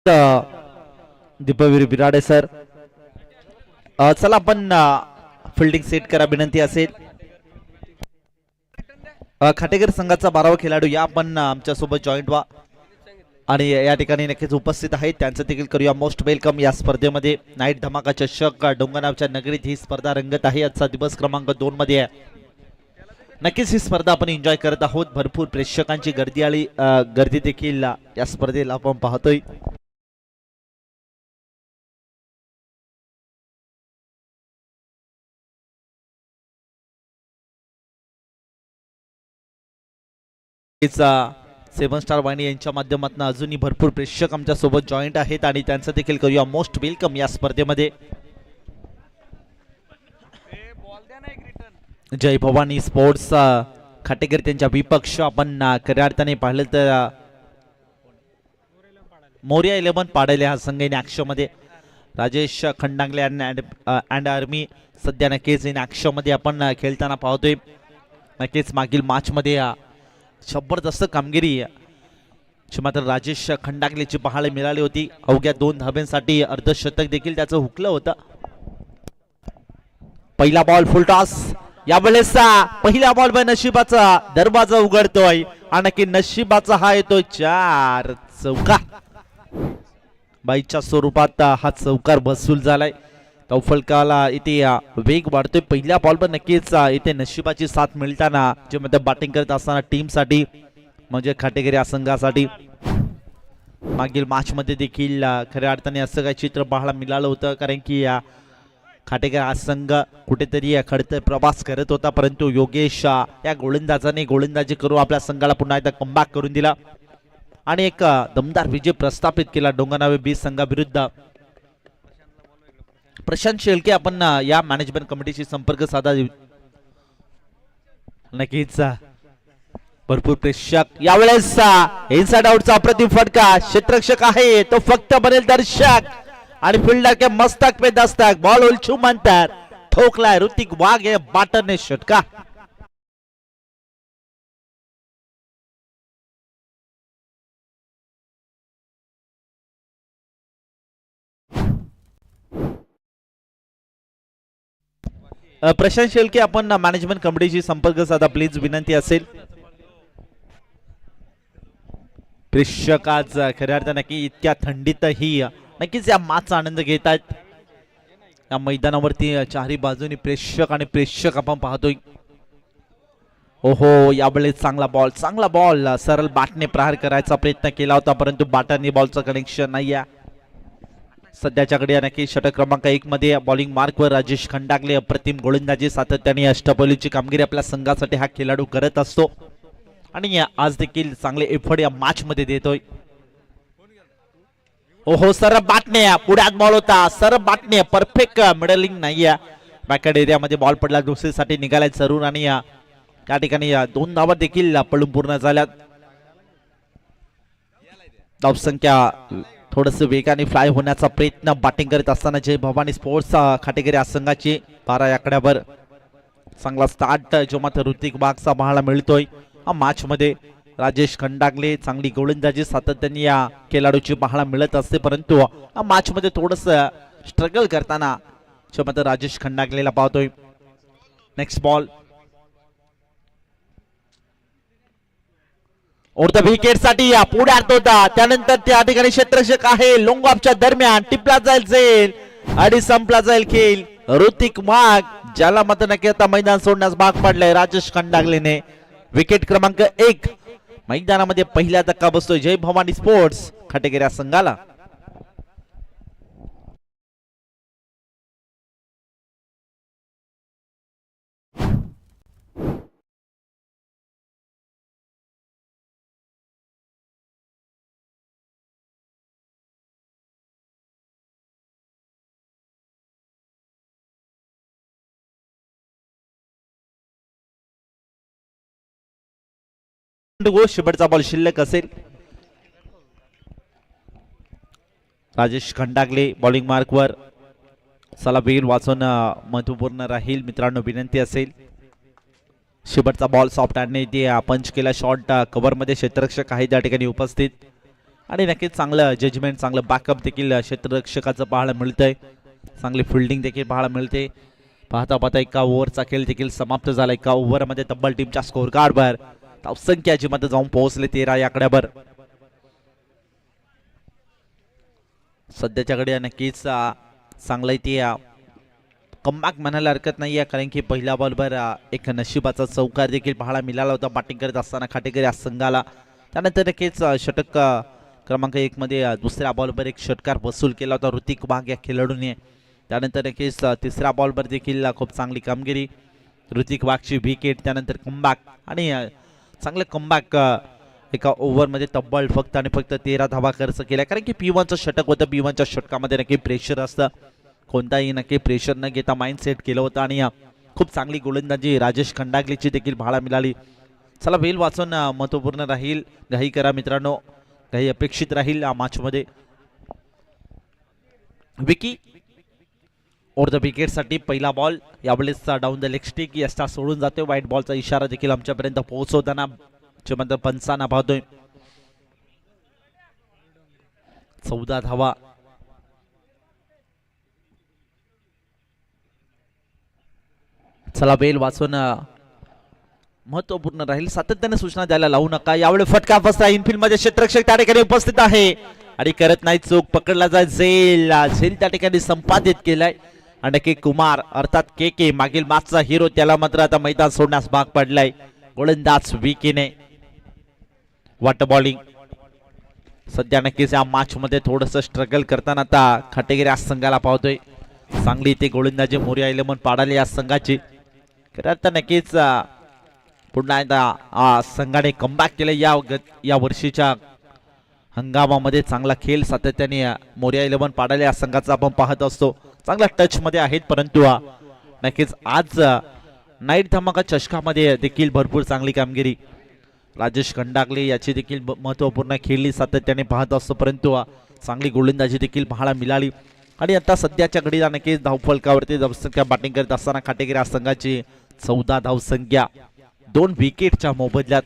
Deepveer Birade sir, चला आपण fielding set करा विनंती असेल. खाटेकर संघाचा 12वा खेळाडू या आपण आमच्या सोबत जॉईंट व्हा आणि या ठिकाणी नक्कीच उपस्थित आहेत. त्यांचं देखील करूया मोस्ट वेलकम या स्पर्धेमध्ये. नाईट धमाका चषक डोंगरगावच्या नगरीत ही स्पर्धा रंगत आहे. आजचा दिवस क्रमांक 2 मध्ये आहे. नक्कीच ही स्पर्धा आपण एन्जॉय करत आहोत. भरपूर प्रेक्षकांची गर्दी देखील या स्पर्धेला आपण पाहतोय. सेवन स्टार वाहिनी यांच्या माध्यमातून अजूनही भरपूर प्रेक्षक आमच्या सोबत जॉईंट आहेत आणि त्यांचं देखील करूया मोस्ट वेलकम या स्पर्धेमध्ये. जय भवानी स्पोर्ट्स खाटेकर त्यांच्या विपक्ष आपण खऱ्या अर्थाने पाहिलं तर मोर्या 11 पाडले हा संघ इन ऍक्शन मध्ये. राजेश खंडांगले अँड आर्मी सध्या नक्कीच इन ऍक्शन मध्ये आपण खेळताना पाहतोय. नक्कीच मागील मॅच मध्ये जबरदस्त कामगिरी मात्र राजेश खंडांगलेची पाहायला मिळाली होती. अवघ्या 2 धाब्यांसाठी अर्धशतक देखील त्याचं हुकलं होतं. पहिला बॉल फुल टॉस. यावेळेस पहिल्या बॉल बाय नशिबाचा दरवाजा उघडतोय आणि नशिबाचा हा येतोय 4 चौकार. बाईच्या स्वरूपात हा चौकार वसूल झालाय. तौफलकाला इथे वेग वाढतोय. पहिल्या बॉलवर नक्कीच इथे नशिबाची साथ मिळताना जे मध्ये बॅटिंग करत असताना टीम साठी म्हणजे खाटेकर या संघासाठी मागील मॅच मध्ये देखील खऱ्या अर्थाने असं काही चित्र पाहायला मिळालं होतं. कारण की खाटेकर हा संघ कुठेतरी खडतर प्रवास करत होता, परंतु योगेश या गोलंदाजाने गोलंदाजी करून आपल्या संघाला पुन्हा एकदा कमबॅक करून दिला आणि एक दमदार विजय प्रस्थापित केला डोंगरगाव बी संघाविरुद्ध. प्रशांत शेळके आपण या मॅनेजमेंट कमिटीशी संपर्क साधा. नक्कीच भरपूर प्रेक्षक यावेळेस इनसाइड आउटचा अप्रतिम फटका. क्षेत्ररक्षक आहे तो फक्त बनेल दर्शक आणि फिल्डर के मस्तक पे दस्तक. बॉल उलछू म्हणतात. ठोकलाय ऋतिक वाघ या बॅटरने षटकार. प्रशांत शेळके आपण मॅनेजमेंट कमिटीशी संपर्क साधा प्लीज विनंती असेल. प्रेक्षक आज खऱ्या अर्थाने की इतक्या थंडीतही नक्कीच या मॅचचा आनंद घेत आहेत. या मैदानावरती चारही बाजूनी प्रेक्षक आपण पाहतोय. ओहो यावेळेस चांगला बॉल सरळ बॅटने प्रहार करायचा प्रयत्न केला होता, परंतु बॅटरने बॉलचं कनेक्शन नाही आहे. सध्याच्या घडी नक्की षटक क्रमांक 1 मध्ये बॉलिंग मार्कवर राजेश खंडांगले अप्रतिम गोलंदाजी सातत्याने अष्टपैलूची कामगिरी आपल्या संघासाठी हा खेळाडू करत असतो आणि आज देखील चांगले एफर्ट या मॅच मध्ये देतोय. ओहो सरळ बॅटने पुढ्यात बॉल होता. सरळ बॅटने परफेक्ट मिडलिंग नाहीये. बॅकवर्ड एरियामध्ये बॉल पडला. दुसरीसाठी निघालाय जरूर आणि या ठिकाणी 2 धावा देखील पळून पूर्ण झाल्यात. धावसंख्या थोडस वेगाने फ्लाय होण्याचा प्रयत्न बॅटिंग करत असताना जय भवानी स्पोर्ट्स खाटेकर या संघाची 12 आकड्यावर चांगला स्टार्ट जो मात्र ऋतिक वाघचा पाहायला मिळतोय. हा मॅच मध्ये राजेश खंडांगले चांगली गोलंदाजी सातत्याने या खेळाडूची पाहायला मिळत असते, परंतु या मॅच मध्ये थोडस स्ट्रगल करताना जो मात्र राजेश खंडांगलेला पाहतोय. नेक्स्ट बॉल और विकेट साठी पुढ्यात होता. त्यानंतर त्या ठिकाणी क्षेत्ररक्षक आहे. लोंगॉपच्या दरम्यान टिपला जाईल आणि संपला जाईल खेळ. ऋतिक वाघ ज्याला मात्र नक्की आता मैदान सोडण्यास भाग पडलाय राजेश खंडांगलेने. विकेट क्रमांक 1 मैदानामध्ये पहिला धक्का बसतोय जय भवानी स्पोर्ट्स खाटेकर या संघाला. शेवटचा बॉल शिल्लक असेल. राजेश खंडांगले बॉलिंग मार्कवर. चला वेळ वाचून महत्वपूर्ण राहील मित्रांनो, विनंती असेल. शेवटचा बॉल सॉफ्ट हँडने पंच केला. शॉट कव्हर मध्ये क्षेत्ररक्षक आहे त्या ठिकाणी उपस्थित. आणि नक्कीच चांगलं जजमेंट चांगलं बॅकअप देखील क्षेत्ररक्षकाचं पाहायला मिळतंय. चांगली फिल्डिंग देखील पाहायला मिळते. पाहता पाहता एका ओव्हरचा खेळ देखील समाप्त झाला. एका ओव्हरमध्ये तब्बल टीमच्या स्कोर कार्डवर धावसंख्या जी मध्ये जाऊन पोहोचले 13 या आकड्यावर. सध्याच्या घडी नक्कीच चांगला इथे कमबॅक म्हणायला हरकत नाही आहे, कारण की पहिल्या बॉलवर एक नशिबाचा चौकार देखील पाहायला मिळाला होता बॅटिंग करत असताना खाटेकर या संघाला. त्यानंतर नक्कीच षटक क्रमांक 1 मध्ये दुसऱ्या बॉलवर एक षटकार वसूल केला होता ऋतिक वाघ या खेळाडूने. त्यानंतर नक्कीच तिसऱ्या बॉलवर देखील खूप चांगली कामगिरी, ऋतिक वाघची विकेट, त्यानंतर कमबॅक आणि चांगलं कमबॅक. एका ओव्हरमध्ये तब्बल फक्त आणि फक्त 13 धावा खर्च केल्या, कारण की P1चं षटक होतं. P1च्या षटकामध्ये नक्की प्रेशर असतं, कोणताही नक्की प्रेशर न घेता माइंड सेट केलं होतं आणि खूप चांगली गोलंदाजी राजेश खंडागलेची देखील पाहायला मिळाली. चला वेल वाचून महत्वपूर्ण राहील. घाई करा मित्रांनो, घाई अपेक्षित राहील या मॅचमध्ये. विकी ओर द विकेटसाठी पहिला बॉल, यावेळेस डाऊन द लेग स्टिक यस्टा सोडून जातोय. व्हाईट बॉलचा इशारा देखील आमच्यापर्यंत पोहोचवताना पंचांना पाहतोय. 14 धावा. चला बेल वाचून महत्वपूर्ण राहील. सातत्याने सूचना द्यायला लावू नका. यावेळी फटका फसला इनफिल्ड मध्ये. क्षेत्ररक्षक त्या ठिकाणी उपस्थित आहे आणि करत नाही चूक. पकडला जाय झेल त्या ठिकाणी संपादित केलाय. आणि के कुमार अर्थात के मागील मॅचचा हिरो, त्याला मात्र आता मैदान सोडण्यास भाग पडलाय. गोलंदाज विकीने. वाट बॉलिंग सध्या नक्कीच या मॅच मध्ये थोडंसं स्ट्रगल करताना आता खाटेगिरी या संघाला पाहतोय. चांगली ते गोलंदाजी मोरिया इलेव्हन पाडाली या संघाची. खरं नक्कीच पुन्हा एकदा संघाने कमबॅक केले या वर्षीच्या हंगामामध्ये. चांगला खेळ सातत्याने मोरिया इलेव्हन पाडाले या संघाचा आपण पाहत असतो. चांगला टच मध्ये आहेत, परंतु नक्कीच आज नाईट धमाका चषकामध्ये देखील भरपूर चांगली कामगिरी राजेश खंडागले याची देखील महत्वपूर्ण खेळली सातत्याने पाहत असतो, परंतु चांगली गोलंदाजी देखील पाहायला मिळाली. आणि आता सध्याच्या घडीला नक्कीच धावफलकावरती धावसंख्या बॅटिंग करत असताना खाटेगिरी संघाची 14 धावसंख्या 2 विकेटच्या मोबदल्यात.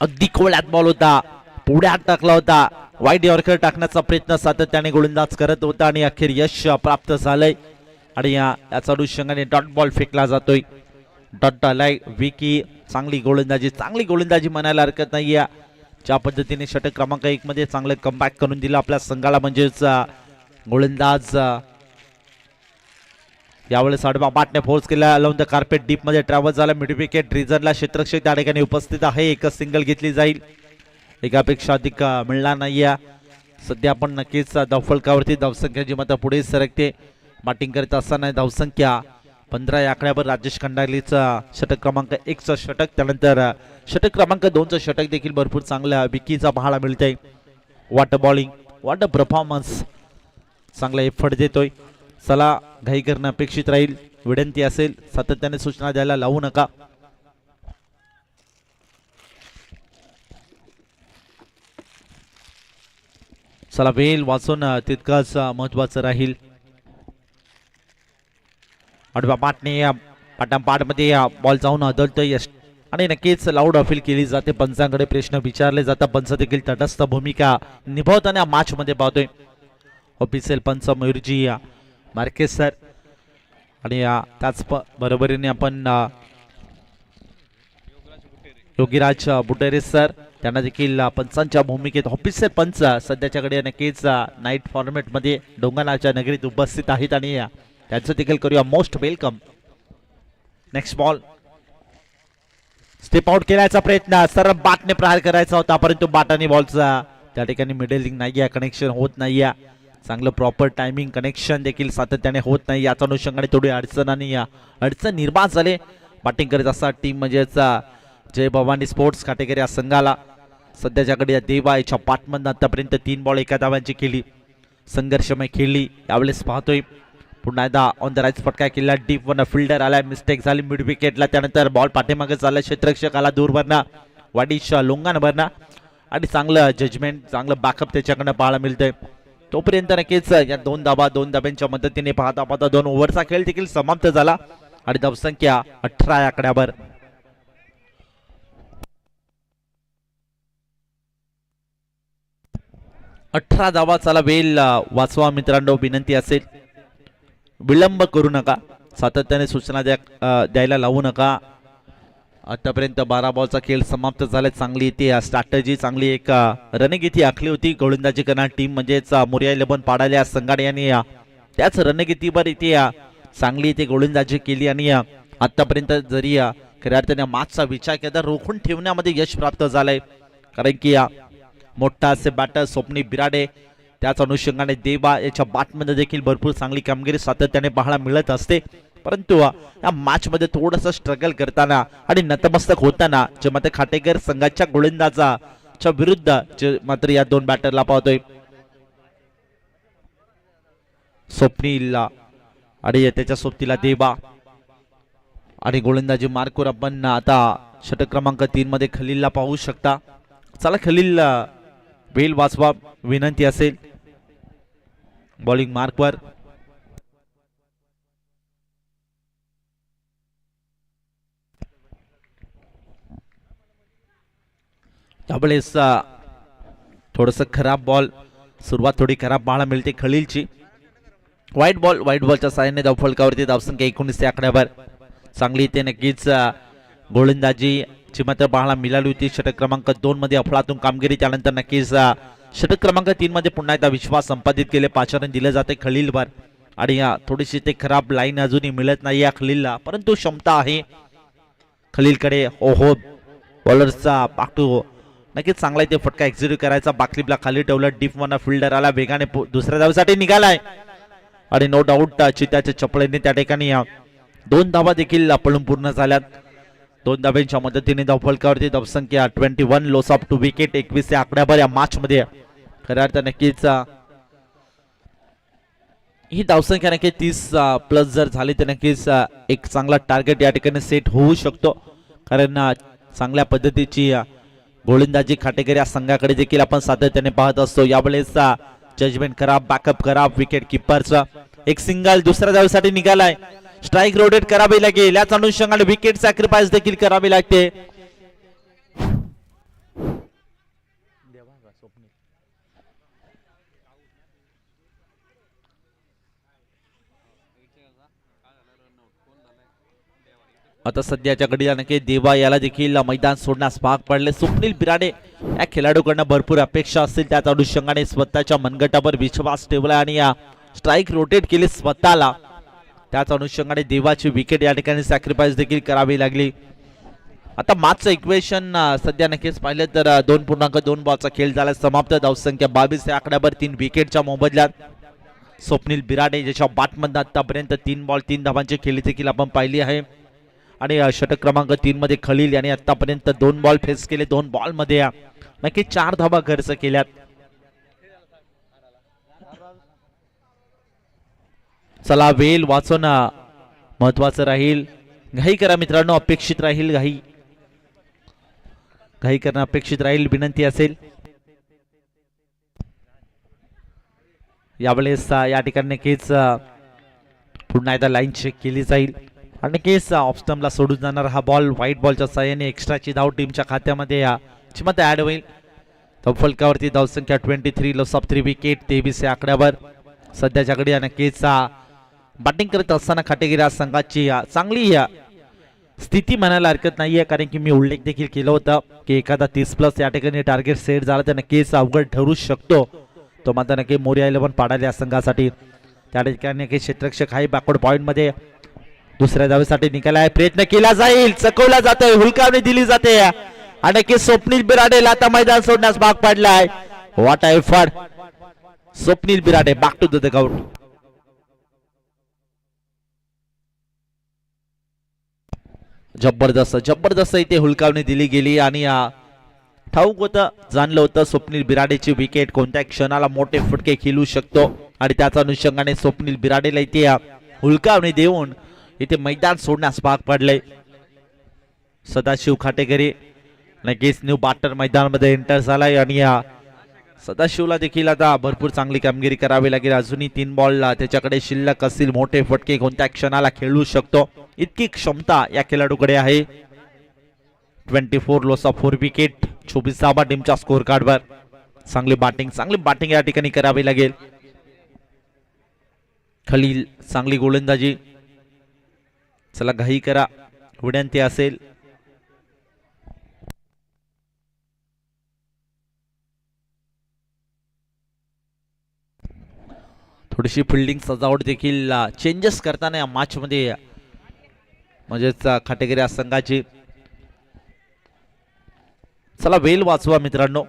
अगदी कोवळ्यात बॉल होता, पुढ्यात टाकला होता. वाईट यॉर्कर टाकण्याचा प्रयत्न सातत्याने गोलंदाज करत होता आणि अखेर यश प्राप्त झालंय. आणि याचा अनुषंगाने डॉट बॉल फेकला जातोय. डॉट आलाय. विकी चांगली गोलंदाजी म्हणायला हरकत नाही. ज्या पद्धतीने षटक क्रमांक 1 मध्ये चांगलं कमबॅक करून दिलं आपल्या संघाला, म्हणजेच गोलंदाज यावेळेस आडवा बॅटने फोर्स केला. अलाउन द कार्पेट डीप मध्ये ट्रॅव्हल झाला. मिड विकेट रिझनला क्षेत्ररक्षक त्या ठिकाणी उपस्थित आहे. एकच सिंगल घेतली जाईल, एकापेक्षा अधिक मिळणार नाहीये. सध्या आपण नक्कीच धावफलकावरती धावसंख्या जी मात्र पुढे सरकते. बॅटिंग करत असताना धावसंख्या 15 या आकड्यावर राजेश खंडागलेचा षटक क्रमांक 1चं षटक, त्यानंतर षटक क्रमांक 2चं षटक देखील भरपूर चांगल्या विकीचा पाहायला मिळतंय. वॉट बॉलिंग, वॉट परफॉर्मन्स, चांगला एफर्ट देतोय. चला घाई करणं अपेक्षित राहील. विनंती असेल सातत्याने सूचना द्यायला लावू नका. चला वेल वाचून तितकंच महत्वाचं राहील. आडव्या बॅटने पाटांपाडमध्ये बॉल जाऊन आदळतोय आणि नक्कीच लाऊड अपील केली जाते. पंचांकडे प्रश्न विचारले जातात. पंच देखील तटस्थ भूमिका निभावताना मॅच मध्ये पाहतोय. ऑफिशियल पंच मयूरजी मार्केस सर आणि त्याच बरोबरीने आपण योगीराज बुटेरे सर, त्यांना देखील पंचांच्या भूमिकेत ऑफिशियल पंच सध्याच्याकडे नक्कीच नाईट फॉर्मॅट मध्ये डोंगरनाच्या नगरीत उपस्थित आहेत आणि त्यांचं देखील करूया most welcome. Next ball step out केल्याचा प्रयत्न, सरळ बॅटने प्रहार करायचा होता, परंतु बॅटाने बॉलचा त्या ठिकाणी मिडलिंग नाहीये, कनेक्शन होत नाहीये. चांगलं प्रॉपर टायमिंग कनेक्शन देखील सातत्याने होत नाही. याच्या अनुषंगाने थोडी अडचण निर्माण झाले. बॅटिंग करत असता टीम म्हणजेच जय भवानी स्पोर्ट्स कॅटेगरी या संघाला. सध्याच्याकडे देवायच्या पाठमधून आतापर्यंत 3 बॉल 1 धावांची खेळली, संघर्षमय खेळली. यावेळेस पाहतोय पुन्हा एकदा ऑन द राईट फटका केला. डीप वन फिल्डर आला, मिस्टेक झाली मिड विकेटला. त्यानंतर बॉल पाठीमागे झाला, क्षेत्ररक्षक आला दूर भरणा, वाडिश लोंगान भरणा आणि चांगलं जजमेंट चांगलं बॅकअप त्याच्याकडनं पाहायला मिळतंय. तोपर्यंत नक्कीच या 2 धाब्यांच्या मदतीने पाहता 2 ओव्हरचा खेळ देखील समाप्त झाला आणि धावसंख्या 18 या आकड्यावर. 18 धावा. चला वेल वाचवा मित्रांनो, विनंती असेल विलंब करू नका, सातत्याने सूचना द्यायला लावू नका. आतापर्यंत 12 बॉलचा खेळ समाप्त झाला. चांगली इथे स्ट्रॅटजी, चांगली एक रणनीती आखली होती गोलंदाजी करणारी टीम म्हणजेच मोरिया 11 पाडाल्या संघाने यांनी त्याच रणनीतीवर इथे चांगली इथे गोलंदाजी केली आणि आतापर्यंत जरी खऱ्या अर्थाने मॅचचा विचार केला रोखून ठेवण्यामध्ये यश प्राप्त झालंय. कारण की मोठा असे बॅटर स्वप्नील बिराडे, त्याच अनुषंगाने देवा याच्या बॅटमध्ये देखील भरपूर चांगली कामगिरी सातत्याने पाहायला मिळत असते. परंतु या मॅच मध्ये थोडंसं स्ट्रगल करताना आणि नतमस्तक होताना जे मात्र खाटेकर संघाच्या गोलंदाजाच्या विरुद्ध जे मात्र या दोन बॅटरला पाहतोय स्वप्नील आणि त्याच्या सोबतीला देवा आणि गोलंदाजी मार्कवर आपण आता षटक क्रमांक 3 मध्ये खलीलला पाहू शकता. चला खलील वेल वाचवा, विनंती असेल बॉलिंग मार्कवर. त्यावेळेस थोडस खराब बॉल, सुरुवात थोडी खराब पाहायला मिळते खलीलची. व्हाईट बॉलच्या साहाय्याने धावफलकावरती धावसंख्या 19 आकड्यावर. चांगली इथे नक्कीच गोलंदाजी ची मात्र पाहायला मिळाली होती. षटक क्रमांक 2 मध्ये अफलातून कामगिरी, त्यानंतर नक्कीच षटक क्रमांक 3 मध्ये पुन्हा एकदा विश्वास संपादित केले. 5 रन दिले जाते खलीलवर आणि थोडीशी ते खराब लाईन अजूनही मिळत नाही या खलीलला, परंतु क्षमता आहे खलीलकडे. ओहो, बॉलरचा पाकटू नक्कीच चांगला इथे फटका एक्झिक्यूट करायचा. बाकलीपला खाली ठेवलं, डीप वन फिल्डर आला, वेगाने दुसऱ्या धावेसाठी निघालाय आणि नो डाऊट चित्याच्या चपळीने त्या ठिकाणी 2 धावा देखील पळून पूर्ण झाल्यात. 2 धावांच्या मदतीने धावफलकावरती धावसंख्या 21, लॉस ऑफ 2 विकेट 21 या आकड्यावर या मॅच मध्ये. खऱ्या अर्थ नक्कीच ही धावसंख्या नक्की 30 प्लस जर झाली तर नक्कीच एक चांगला टार्गेट या ठिकाणी सेट होऊ शकतो. कारण चांगल्या पद्धतीची गोलंदाजी खाटेकर या संघाकडे देखील आपण सातत्याने पाहत असतो. यावेळेस जजमेंट खराब, बॅकअप खराब, विकेट किपरचा एक सिंगल दुसऱ्या धावेसाठी निघालाय. स्ट्राइक रोटेट करावी लागेल, याच अनुषंगाने विकेट सॅक्रिफाइस देखील करावी लागते. आता सध्याच्या घडीला नक्की देवा याला देखील मैदान सोडण्यास भाग पडले. स्वप्नील बिराडे या खेळाडूकडनं भरपूर अपेक्षा असतील, त्याच अनुषंगाने स्वतःच्या मनगटावर विश्वास ठेवला आणि या स्ट्राइक रोटेट केले स्वतःला. त्याच अनुषंगाने देवाची विकेट या ठिकाणी सॅक्रिफाइस देखील करावी लागली. आता मॅचचं इक्वेशन सध्या नक्कीच पाहिलं तर 2.2 बॉलचा खेळ झाला समाप्त. धावसंख्या 22 या आकड्यावर 3 विकेटच्या मोबदल्यात स्वप्नील बिराडे ज्याच्या बॅटमधून आतापर्यंत 3 बॉल 3 धावांची खेळी देखील आपण पाहिली आहे. आणि षटक क्रमांक 3 मध्ये खलील यांनी आतापर्यंत 2 बॉल फेस केले. 2 बॉल मध्ये नक्की 4 धावा खर्च केल्यात. चला वेल वाचवणं महत्वाचं राहील. घाई करा मित्रांनो, अपेक्षित राहील घाई करणं अपेक्षित राहील, विनंती असेल. यावेळेस या ठिकाणी नक्कीच पुन्हा एकदा लाईन चेक केली जाईल आणि नक्कीच ऑफ स्टंपला सोडून जाणार हा बॉल व्हाईट बॉलच्या साहाय्याने एक्स्ट्राची धाव टीमच्या खात्यामध्ये मध्ये ऍड होईल. धावफलकावरती धावसंख्या 23, लॉस ऑफ 3 विकेट 23 या आकड्यावर. सध्याच्या घडी नक्कीच बॅटिंग करत असताना खाटेगिरी संघाची चांगली स्थिती म्हणायला हरकत नाहीये, कारण की मी उल्लेख देखील केला होता की एखादा 30+ या ठिकाणी टार्गेट सेट झाला तर नक्कीच अवघड ठरू शकतो. तो मात्र नक्की मोरिया 11 पाडाले या संघासाठी. त्या ठिकाणी नक्की क्षेत्ररक्षक आहे बॅकवर्ड पॉइंट मध्ये. दुसऱ्या धावेसाठी निघाला आहे, प्रयत्न केला जाईल, चकवला जातोय, हुलकावणी दिली जाते आणि नक्की स्वप्नील बिराडेला आता मैदान सोडण्यास भाग पडलाय. What a effort. Swapnil Birade back to the dugout. जबरदस्त इथे हुलकावणी दिली गेली आणि ठाऊक होतं, जाणलं होतं स्वप्नील बिराडेची विकेट कोणत्या क्षणाला मोठे फटके खेळू शकतो आणि त्याच्या अनुषंगाने स्वप्नील बिराडेला इथे हुलकावणी देऊन इथे मैदान सोडण्यास भाग पडले. सदाशिव खाटेकरी नक्कीच न्यू बॅटर मैदानामध्ये एंटर झालाय आणि सदाशिवला देखील आता भरपूर चांगली कामगिरी करावी लागेल. अजूनही 3 बॉल त्याच्याकडे शिल्लक असतील, मोठे फटके कोणत्या क्षणाला खेळू शकतो इतकी क्षमता या खेळाडूकडे आहे. 24, लॉस ऑफ 4 विकेट 24 धावा टीमच्या स्कोर कार्डवर. चांगली बॅटिंग या ठिकाणी करावी लागेल. खलील चांगली गोलंदाजी. चला घाई करा, विनंती असेल. थोडीशी फिल्डिंग सजावट देखील चेंजेस करताना या मॅच मध्ये म्हणजेच खाटेगिरी संघाची. चला वेल वाचवा मित्रांनो.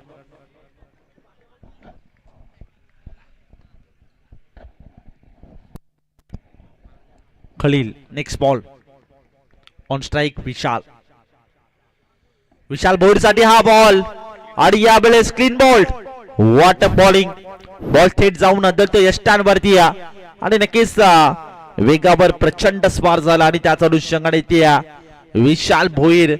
Khaleel next ball on strike. Vishal बोर्डसाठी हा बॉल आणि यावेळेस clean bowled. What a bowling. Ball थेट जाऊन आदळतो यष्टांवरती आणि नक्कीच वेगावर प्रचंड स्पार झाला आणि त्याचा अनुषंगाने त्या विशाल भोईर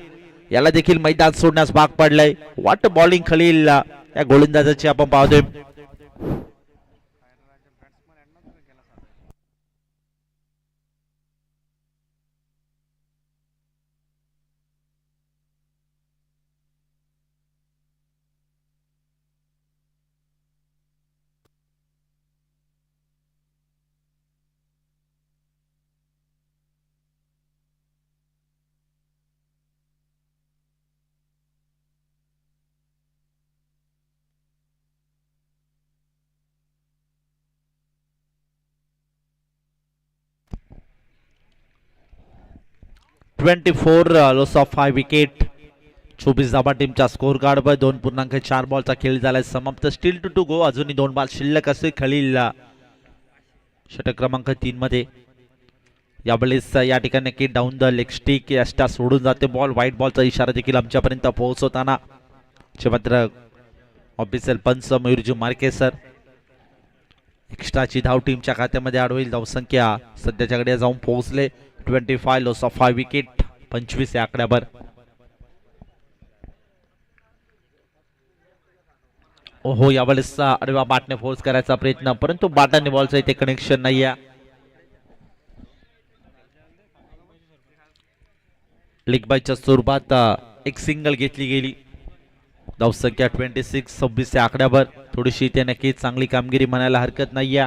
याला देखील मैदान सोडण्यास भाग पडलाय. वॉट अ बॉलिंग खलील या गोलंदाजाची आपण पाहतोय. Loss of 5 wicket. 24 धाबा टीमच्या स्कोर कार्डवर 2.4 बॉलचा खेळ झालाय समाप्त. Still to go. अजूनही 2 बॉल शिल्लक असे. खलील षटक क्रमांक 3 मध्ये. यावेळेस या ठिकाणी की डाऊन द लेग स्टिक यष्टा सोडून जाते बॉल. व्हाईट बॉलचा इशारा देखील आमच्यापर्यंत पोहोचवताना मात्र ऑफिशियल पंच मयूरजी मार्केसर. एक्स्ट्राची धाव टीमच्या खात्यामध्ये ऍड होईल. धावसंख्या सध्याच्याकडे जाऊन पोहोचले 25. Loss of 5 wicket. 25 या आकड्यावर. ओहो यावेळेस अडवा बाटने फोर्स करायचा प्रयत्न, परंतु बाटाने बॉलचं इथे कनेक्शन नाही आहे. लीग बायच्या स्वरूपात एक सिंगल घेतली गेली. धावसंख्या 26. 26 या आकड्यावर. थोडीशी इथे नक्कीच चांगली कामगिरी म्हणायला हरकत नाहीये.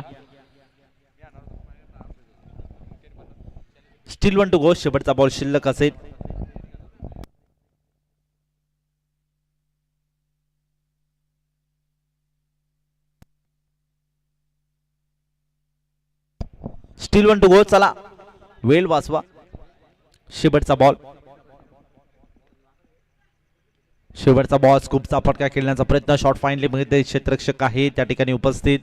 Still 1 to go. शेवटचा बॉल शिल्लक असेल. Still 1 to go. चला वेळ वाचवा. शेवटचा बॉल. शेवटचा बॉल स्कूपचा फटका खेळण्याचा प्रयत्न. शॉर्ट फाईनली मध्ये क्षेत्ररक्षक आहे त्या ठिकाणी उपस्थित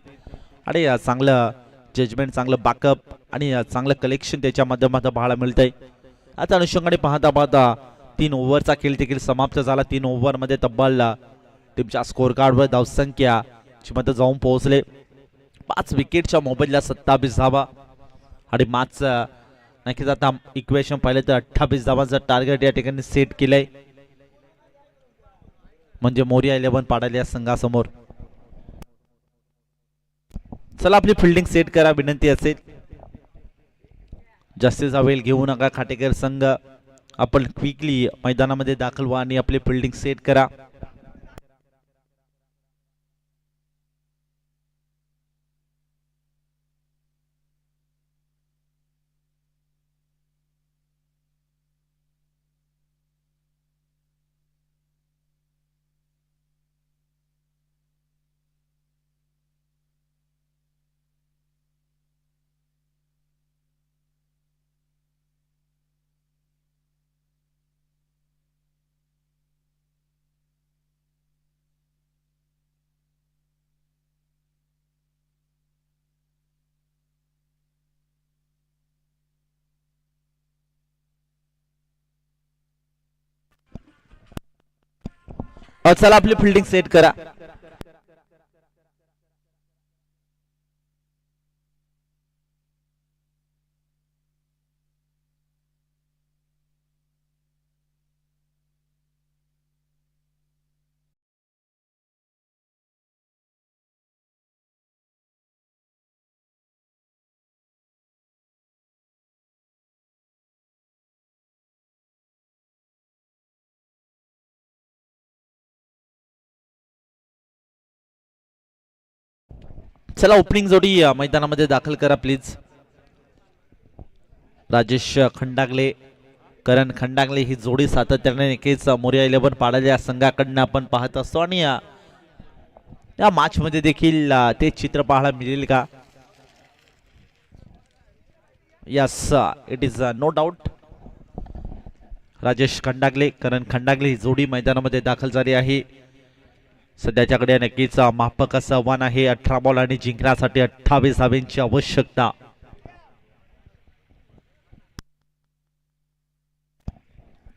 आणि चांगलं जजमेंट, चांगलं बॅकअप आणि चांगलं कलेक्शन त्याच्या माध्यमातून पाहायला मिळतंय. आता अनुषंगाने पाहता पाहता 3 ओव्हरचा खेळ देखील समाप्त झाला. 3 ओव्हरमध्ये तब्बल टीमच्या स्कोर कार्डवर धावसंख्या मध्ये जाऊन पोहोचले 5 विकेटच्या मोबदल्यात 27 धावा आणि मॅच नक्कीच आता इक्वेशन पाहिलं तर 28 धावांचं टार्गेट या ठिकाणी सेट केलंय. म्हणजे मोरिया 11 पाडायला या संघासमोर. चला आपली फिल्डिंग सेट करा, विनंती असेल. जास्तीचा वेळ घेऊ नका खाटेकर संघ. आपण क्विकली मैदानामध्ये दाखल व्हा आणि आपली फिल्डिंग सेट करा. चला आपली फिल्डिंग सेट करा. चला ओपनिंग जोडी मैदानामध्ये दाखल करा प्लीज. राजेश खंडागले, करण खंडागले ही जोडी सातत्याने नक्कीच मोरिया 11 पाडाल्या संघाकडनं आपण पाहत असतो आणि या मॅच मध्ये देखील ते चित्र पाहायला मिळेल का? Yes, it is no doubt. Rajesh Khandagale, Karan Khandagale ही जोडी मैदानामध्ये दाखल झाली आहे. सध्याच्याकडे नक्कीच माफक असं आव्हान आहे. 18 बॉल आणि जिंकण्यासाठी 28 धावांची आवश्यकता.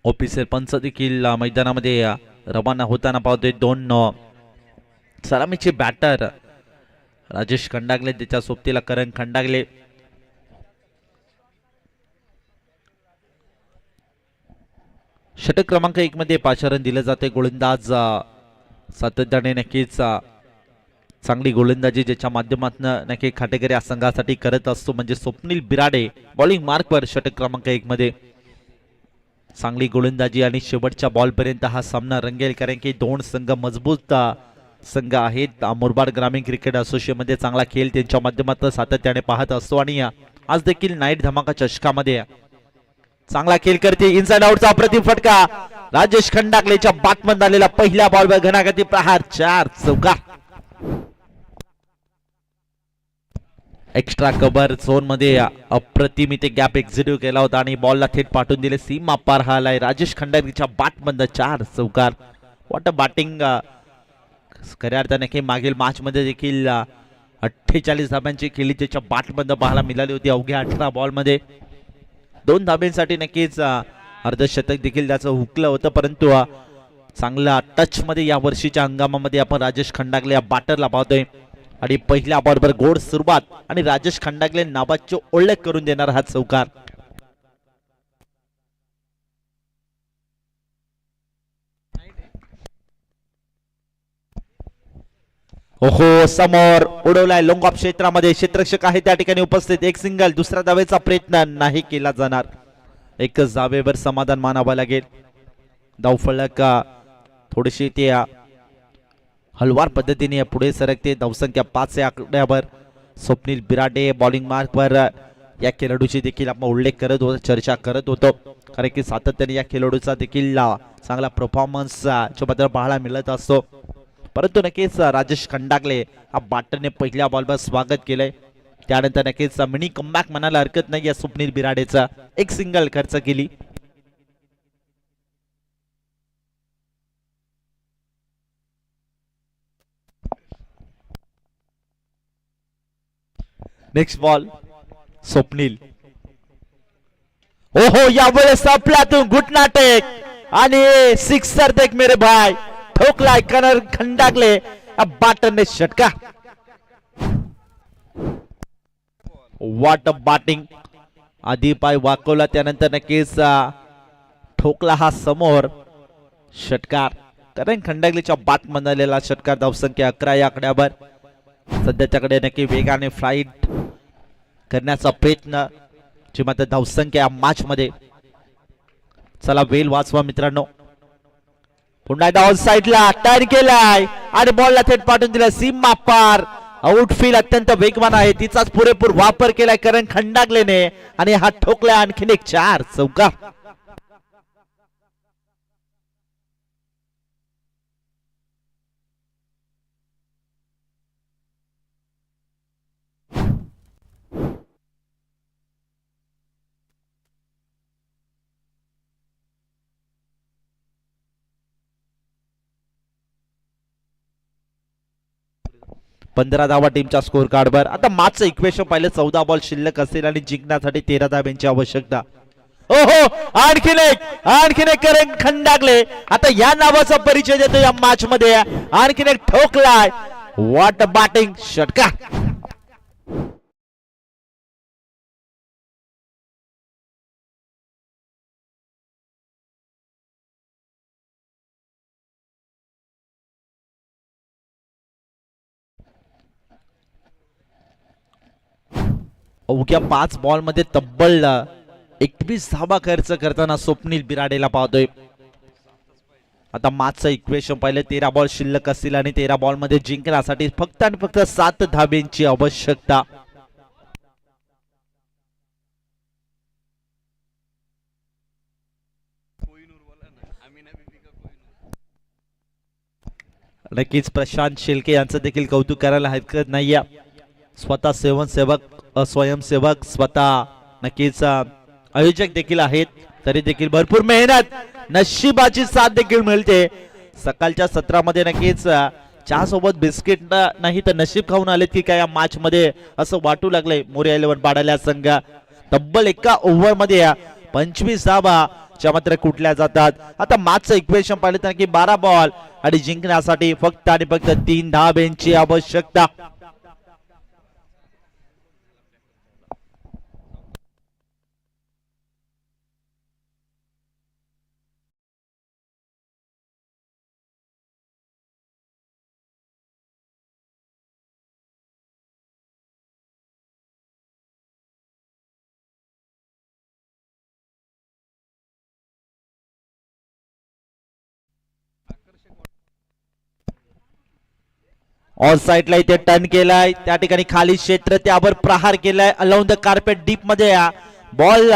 ऑफिसर पंच देखील मैदानामध्ये रवाना होताना पाहतोय. 2 सलामीचे बॅटर राजेश खंडागले, त्याच्या सोबतीला करण खंडागले. षटक क्रमांक 1 मध्ये पाचारण दिलं जाते. गोलंदाज सातत्याने नक्कीच चांगली गोलंदाजी ज्याच्या माध्यमातून नक्की खाटेकरी या संघासाठी करत असतो म्हणजे स्वप्नील बिराडे. बॉलिंग मार्कवर षटक क्रमांक 1 मध्ये चांगली गोलंदाजी आणि शेवटच्या बॉलपर्यंत हा सामना रंगेल, कारण की 2 संघ मजबूत संघ आहेत. मुरबाड ग्रामीण क्रिकेट असोसिएशन मध्ये चांगला खेळ त्यांच्या माध्यमातून सातत्याने पाहत असतो आणि आज देखील नाईट धमाका चषकामध्ये चांगला खेळ करते. इनसाइड आउटचा अप्रतिम फटका राजेश खंडागलेच्या बॅटमध्ये आलेला पहिल्या बॉलवर घणाघाती प्रहार. 4 चौका. एक्स्ट्रा कव्हर झोन मध्ये अप्रतिम इथे गॅप एक्झिक्यूट केला होता आणि बॉलला थेट पाठवून दिले. सीमा पार हालाय राजेश खंडागलेच्या बॅटमध्ये. 4 चौकार. What a batting. खऱ्या अर्थाने की मागील मॅच मध्ये देखील 48 धाब्यांची खेळी त्याच्या बॅटमध्ये पाहायला मिळाली होती अवघ्या 18 बॉल मध्ये. 2 धाब्यांसाठी नक्कीच अर्धशतक देखील त्याचं हुकलं होतं, परंतु चांगला टच मध्ये या वर्षीच्या हंगामामध्ये आपण राजेश खंडागले या बॅटरला पाहतोय आणि पहिल्या बॉलवर गोड सुरुवात आणि राजेश खंडागले नावाची ओळख करून देणार हा चौकार. ओहो, समोर उडवलाय लॉंग ऑफ क्षेत्रामध्ये. क्षेत्ररक्षक आहे त्या ठिकाणी उपस्थित. एक सिंगल. दुसऱ्या धावेचा प्रयत्न नाही केला जाणार. एकच धावेवर समाधान मानावं लागेल. धावफलक थोडीशी ते हलवार पद्धतीने पुढे सरकते. धावसंख्या 5 या आकड्यावर. स्वप्नील बिराडे बॉलिंग मार्कवर. या खेळाडूची देखील आपण उल्लेख करत होतो, चर्चा करत होतो, कारण की सातत्याने या खेळाडूचा देखील चांगला परफॉर्मन्स बद्दल पाहायला मिळत असतो. परंतु नक्कीच राजेश खंडागले हा बॅटरने पहिल्या बॉलवर स्वागत केलंय. त्यानंतर नक्कीच मिनी कमबॅक म्हणायला हरकत नाही या स्वप्नील बिराडेचा. एक सिंगल खर्च केली. Next ball Swapnil. ओहो, यावेळेस आपल्यातून घुटना टेक आणि सिक्सर देख मेरे भाई. ठोकलाय करण खंडागले. बॅटरने षटका. What a batting. आधी पाय वाकवला, त्यानंतर नक्कीच ठोकला हा समोर. षटकार. करण खंडागलेच्या बॅट म्हणालेला षटकार. धावसंख्या 11 या आकड्यावर. सध्याच्याकडे नक्की वेगाने फ्लाइट करण्याचा प्रयत्न जी मात्र धावसंख्या मॅच मध्ये. चला वेल वाचवा मित्रांनो. पुन्हा डाऊन साइडला टर्न केलाय आणि बॉलला थेट पाठवून दिला सीमा पार. आउटफील्ड अत्यंत वेगवान आहे, तिचाच पुरेपूर वापर केलाय करण खंडागलेने आणि हा ठोकला आणखीन एक 4 चौका. पंधरा धावा टीमच्या स्कोर कार्डवर. आता मागचं इक्वेशन पाहिलं, 14 बॉल शिल्लक असेल आणि जिंकण्यासाठी 13 धाब्यांची आवश्यकता. ओहो, आणखीन एक करण खंडागले आता या नावाचा परिचय देतो या मॅच मध्ये. आणखीन एक ठोकलाय. What batting. षटका. अवघ्या 5 बॉल मध्ये तब्बल 21 धावा खर्च करताना स्वप्नील बिराडेला पाहतोय. आता मागचं इक्वेशन पाहिलं 13 बॉल शिल्लक असतील आणि 13 बॉल मध्ये जिंकण्यासाठी फक्त आणि फक्त 7 धाब्यांची आवश्यकता. नक्कीच प्रशांत शेळके यांचं देखील कौतुक करायला हरकत नाहीये. स्वतः स्वयंसेवक स्वतः नक्कीच आयोजक देखील आहेत, तरी देखील भरपूर मेहनत, नशिबाची साथ देखील मिळते. सकाळच्या सत्रामध्ये नक्कीच चहा सोबत बिस्किट नाही तर नशीब खाऊन आलेत की काय या मॅच मध्ये असं वाटू लागलंय. मोरया 11 पाडाल्या संघ तब्बल एका ओव्हर मध्ये 25 धावा च्या मात्र कुठल्या जातात. आता मॅचचं इक्वेशन पाहिलं तर की 12 बॉल आणि जिंकण्यासाठी फक्त आणि फक्त 3 धाब्यांची आवश्यकता. ऑन साइडला इथे टर्न केलाय, त्या ठिकाणी खाली क्षेत्र त्यावर प्रहार केलाय. अलाउंड द कार्पेट डीप मध्ये बॉल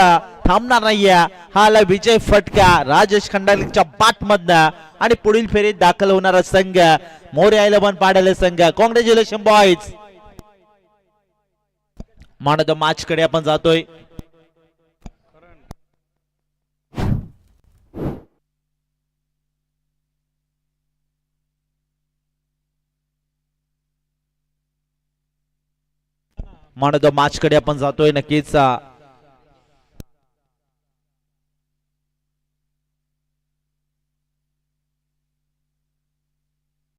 थांबणार नाहीये. हा आला विजय फटका राजेश खंडालेच्या बॅट मधनं आणि पुढील फेरीत दाखल होणारा संघ मोरया 11 पाडाले संघ. Congratulation boys. मान ऑफ द मॅच कडे आपण जातोय. मान ऑफ द मॅच कडे आपण जातोय. नक्कीच